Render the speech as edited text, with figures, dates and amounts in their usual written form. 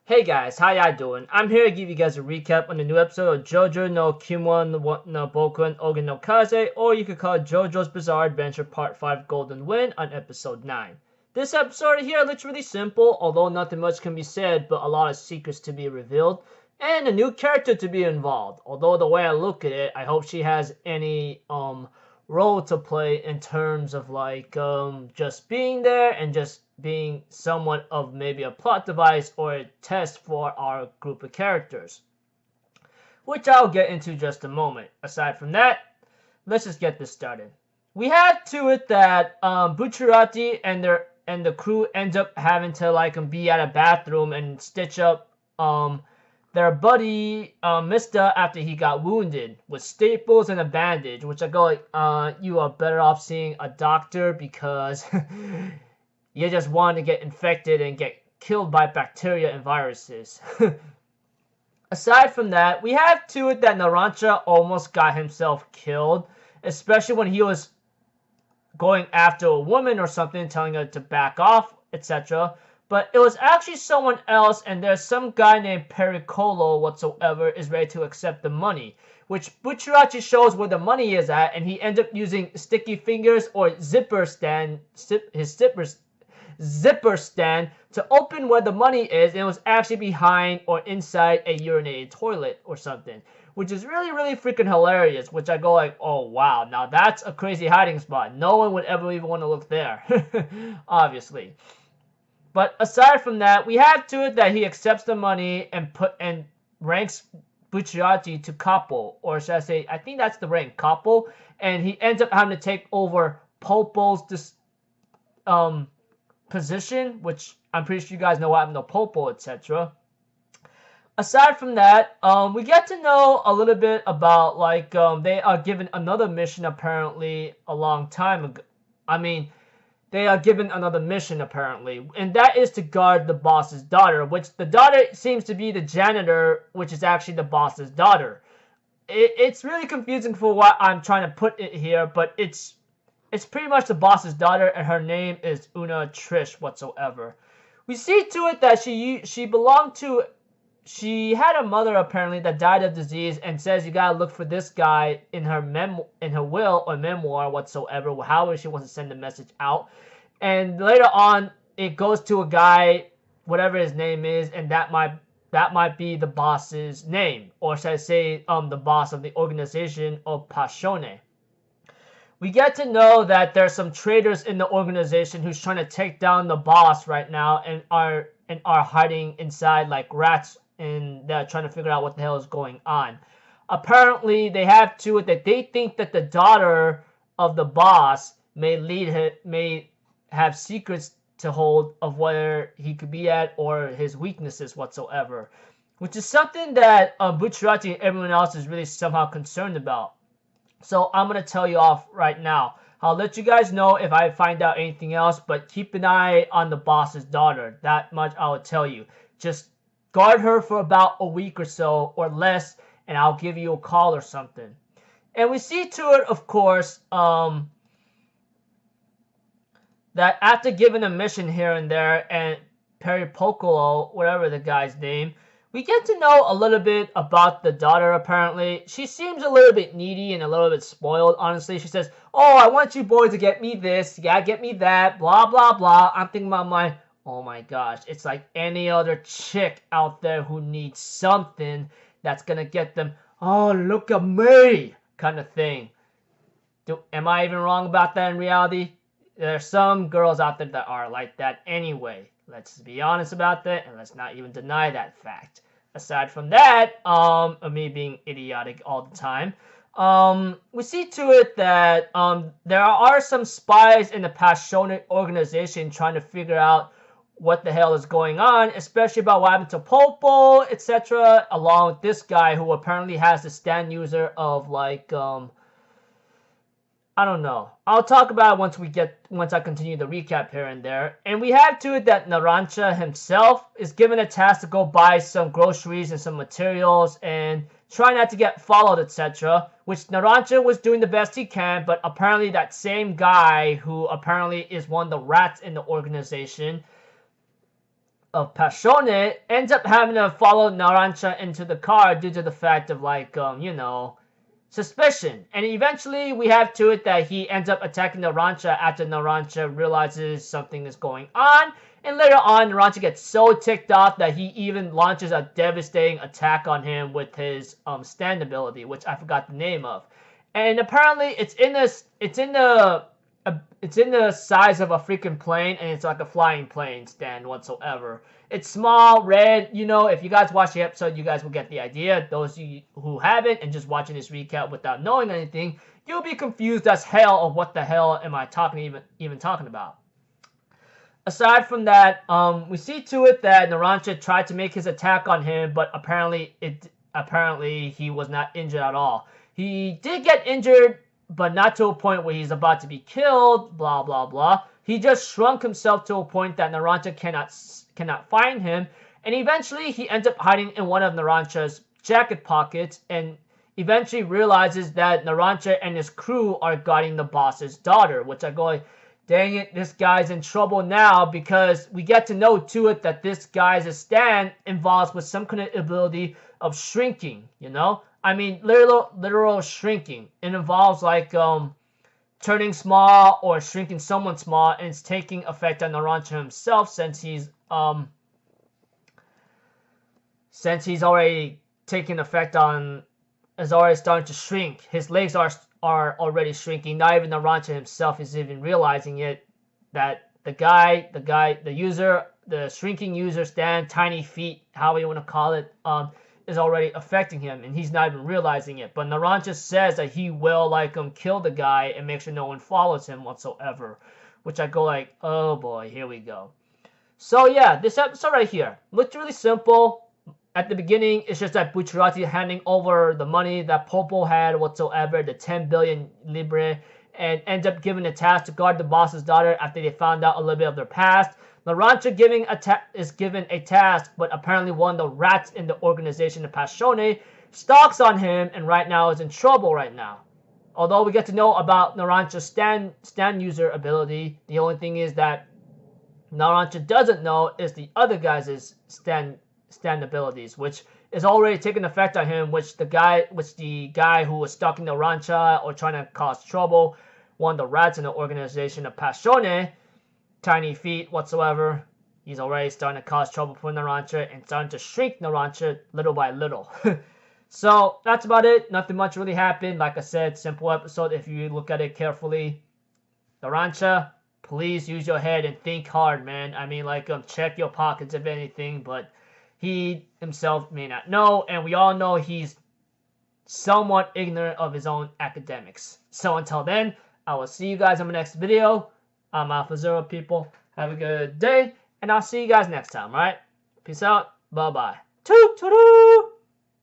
Hey guys, how y'all doing? I'm here to give you guys a recap on the new episode of JoJo no Kimyou no Bouken Ougon no Kaze, or you could call it JoJo's Bizarre Adventure Part 5 Golden Wind on episode 9. This episode here looks really simple, although nothing much can be said, but a lot of secrets to be revealed, and a new character to be involved. Although the way I look at it, I hope she has any role to play in terms of just being there and just being somewhat of maybe a plot device or a test for our group of characters, which I'll get into just a moment. Aside from that, let's just get this started. We had to it that Bucciarati and the crew end up having to be at a bathroom and stitch up their buddy Mista after he got wounded with staples and a bandage, which I go you are better off seeing a doctor because you just want to get infected and get killed by bacteria and viruses. Aside from that, we have to it that Narancia almost got himself killed, especially when he was going after a woman or something, telling her to back off, etc. But it was actually someone else, and there's some guy named Pericolo whatsoever is ready to accept the money, which Bucciarati shows where the money is at, and he ends up using sticky fingers or zipper stand to open where the money is, and it was actually behind or inside a urinated toilet or something, which is really, really freaking hilarious, which I go oh wow, now that's a crazy hiding spot. No one would ever even want to look there, obviously. But aside from that, we have to it that he accepts the money and ranks Bucciarati to capo, or should I say, I think that's the rank, capo, and he ends up having to take over Popo's position, which I'm pretty sure you guys know what happened to Popo, etc. Aside from that, we get to know a little bit about they are given another mission apparently a long time ago. They are given another mission apparently, and that is to guard the boss's daughter, which the daughter seems to be the janitor, which is actually the boss's daughter. It's really confusing for what I'm trying to put it here, but it's pretty much the boss's daughter, and her name is Una Trish whatsoever. We see to it that she had a mother apparently that died of disease, and says you gotta look for this guy in her will or memoir whatsoever, however she wants to send the message out. And later on, it goes to a guy, whatever his name is, and that might be the boss's name, or should I say, the boss of the organization of Passione. We get to know that there's some traitors in the organization who's trying to take down the boss right now, and are hiding inside like rats, and they're trying to figure out what the hell is going on. Apparently, they have to it that they think that the daughter of the boss may have secrets to hold of where he could be at or his weaknesses whatsoever, which is something that Bucciarati and everyone else is really somehow concerned about. So I'm going to tell you off right now. I'll let you guys know if I find out anything else, but keep an eye on the boss's daughter. That much I will tell you. Just guard her for about a week or so or less, and I'll give you a call or something. And we see to it, of course, that after giving a mission here and there, and Peripocolo, whatever the guy's name, we get to know a little bit about the daughter apparently. She seems a little bit needy and a little bit spoiled, honestly. She says, oh, I want you boys to get me this, you gotta get me that, blah, blah, blah. I'm thinking about oh my gosh, it's like any other chick out there who needs something that's gonna get them, oh, look at me, kind of thing. Am I even wrong about that in reality? There's some girls out there that are like that anyway. Let's be honest about that, and let's not even deny that fact. Aside from that, me being idiotic all the time, we see to it that there are some spies in the Passione organization trying to figure out what the hell is going on, especially about what happened to Popo, etc., along with this guy who apparently has the stand user of I don't know. I'll talk about it once I continue the recap here and there. And we have to it that Narancia himself is given a task to go buy some groceries and some materials and try not to get followed, etc. Which Narancia was doing the best he can, but apparently that same guy who apparently is one of the rats in the organization Passione ends up having to follow Narancia into the car due to the fact of like suspicion. And eventually we have to it that he ends up attacking Narancia after Narancia realizes something is going on. And later on, Narancia gets so ticked off that he even launches a devastating attack on him with his stand ability, which I forgot the name of. And apparently it's in the size of a freaking plane, and it's like a flying plane stand whatsoever. It's small, red, if you guys watch the episode, you guys will get the idea. Those of you who haven't and just watching this recap without knowing anything, you'll be confused as hell of what the hell am I even talking about. Aside from that, we see to it that Narancia tried to make his attack on him, but apparently he was not injured at all. He did get injured, but not to a point where he's about to be killed, blah, blah, blah. He just shrunk himself to a point that Narancia cannot find him, and eventually he ends up hiding in one of Narancia's jacket pockets, and eventually realizes that Narancia and his crew are guarding the boss's daughter, which I go, dang it, this guy's in trouble now, because we get to know to it that this guy's stand involves with some kind of ability of shrinking, I mean, literal shrinking. It involves like turning small or shrinking someone small, and it's taking effect on Narancia himself since he's already taking effect on, is already starting to shrink. His legs are already shrinking. Not even Narancia himself is even realizing it. That the user, the shrinking user stand, tiny feet, however you want to call it, is already affecting him, and he's not even realizing it. But Narancia says that he will kill the guy and make sure no one follows him whatsoever, which I go like, oh boy, here we go. So yeah, this episode right here looked really simple. At the beginning, it's just that Bucciarati handing over the money that Popo had whatsoever, the 10 billion Libre, and ends up giving a task to guard the boss's daughter after they found out a little bit of their past. Narancia is given a task, but apparently one of the rats in the organization, the Passione, stalks on him and right now is in trouble right now. Although we get to know about Narancia's stand user ability, the only thing is that Narancia doesn't know is the other guy's stand abilities, which is already taking effect on him, which the guy who was stalking Narancia or trying to cause trouble, one of the rats in the organization, the Passione, tiny feet whatsoever, he's already starting to cause trouble for Narancia and starting to shrink Narancia little by little. So that's about it. Nothing much really happened. Like I said, simple episode if you look at it carefully. Narancia, please use your head and think hard, man. I mean, check your pockets if anything, but he himself may not know, and we all know he's somewhat ignorant of his own academics. So until then, I will see you guys in my next video. I'm Alpha Zero, people. Have a good day, and I'll see you guys next time, alright? Peace out. Bye-bye. Toot-toot-toot!